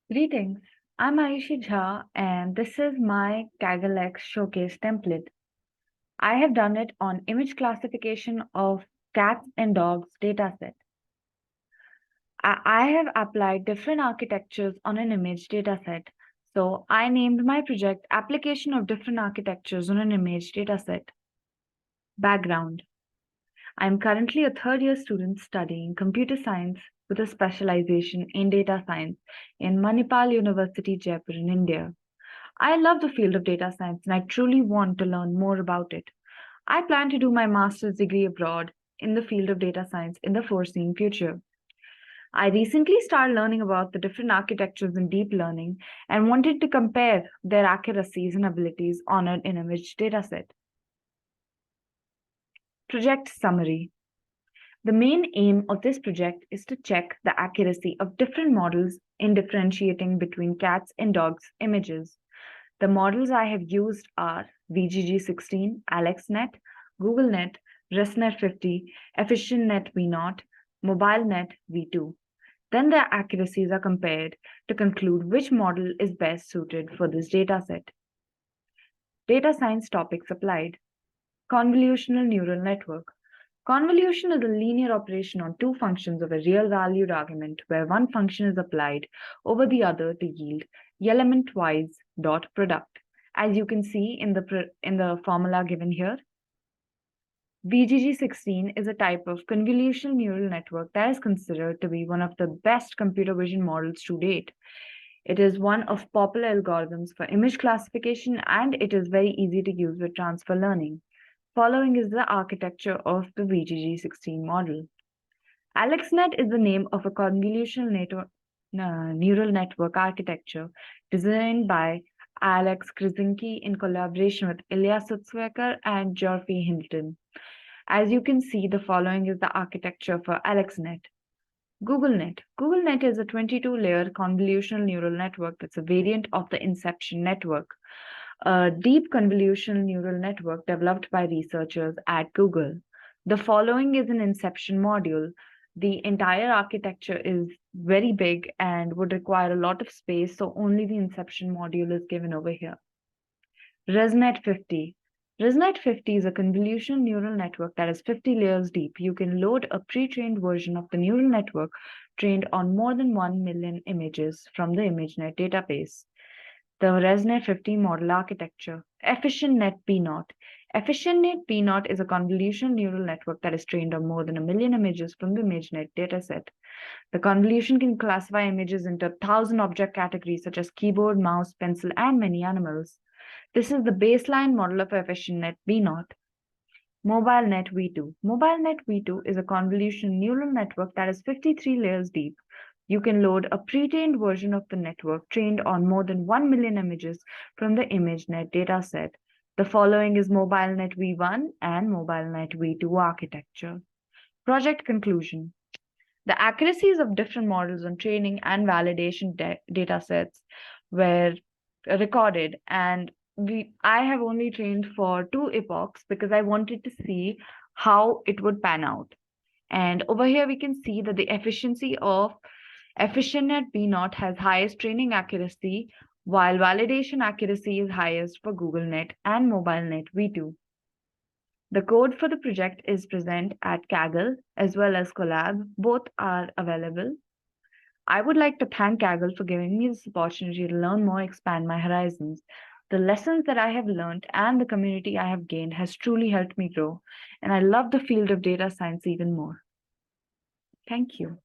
Greetings, I'm Aayushi and this is my KaggleX showcase template. I have done it on image classification of cats and dogs dataset. I have applied different architectures on an image dataset. So I named my project Application of Different Architectures on an Image Dataset. Background. I'm currently a third year student studying computer science with a specialization in data science in Manipal University Jaipur in India. I love the field of data science and I truly want to learn more about it. I plan to do my master's degree abroad in the field of data science in the foreseen future. I recently started learning about the different architectures in deep learning and wanted to compare their accuracies and abilities on an image dataset. Project summary. The main aim of this project is to check the accuracy of different models in differentiating between cats and dogs images. The models I have used are VGG16, AlexNet, GoogleNet, ResNet50, EfficientNet V0, MobileNet V2. Then their accuracies are compared to conclude which model is best suited for this dataset. Data science topics applied. Convolutional neural network. Convolution is a linear operation on two functions of a real-valued argument where one function is applied over the other to yield element-wise dot product. As you can see in the formula given here, VGG16 is a type of convolutional neural network that is considered to be one of the best computer vision models to date. It is one of popular algorithms for image classification and it is very easy to use with transfer learning. Following is the architecture of the VGG16 model. AlexNet is the name of a convolutional neural network architecture designed by Alex Krasinski in collaboration with Ilya Sutskever and Geoffrey Hinton. As you can see, the following is the architecture for AlexNet. GoogleNet. GoogleNet is a 22-layer convolutional neural network that's a variant of the Inception network, a deep convolutional neural network developed by researchers at Google. The following is an Inception module. The entire architecture is very big and would require a lot of space, so only the Inception module is given over here. ResNet50. ResNet50 is a convolutional neural network that is 50 layers deep. You can load a pre-trained version of the neural network trained on more than 1 million images from the ImageNet database. The ResNet50 model architecture. EfficientNet V0. EfficientNet V0 is a convolutional neural network that is trained on more than 1 million images from the ImageNet dataset. The convolution can classify images into 1,000 object categories such as keyboard, mouse, pencil, and many animals. This is the baseline model of EfficientNet V0. MobileNet V2. MobileNet V2 is a convolutional neural network that is 53 layers deep. You can load a pre-trained version of the network trained on more than 1 million images from the ImageNet dataset. The following is MobileNet V1 and MobileNet V2 architecture. Project conclusion. The accuracies of different models on training and validation datasets were recorded, and I have only trained for 2 epochs because I wanted to see how it would pan out. And over here, we can see that the efficiency of EfficientNet V0 has highest training accuracy, while validation accuracy is highest for GoogleNet and MobileNet V2. The code for the project is present at Kaggle as well as Collab. Both are available. I would like to thank Kaggle for giving me this opportunity to learn more, expand my horizons. The lessons that I have learned and the community I have gained has truly helped me grow, and I love the field of data science even more. Thank you.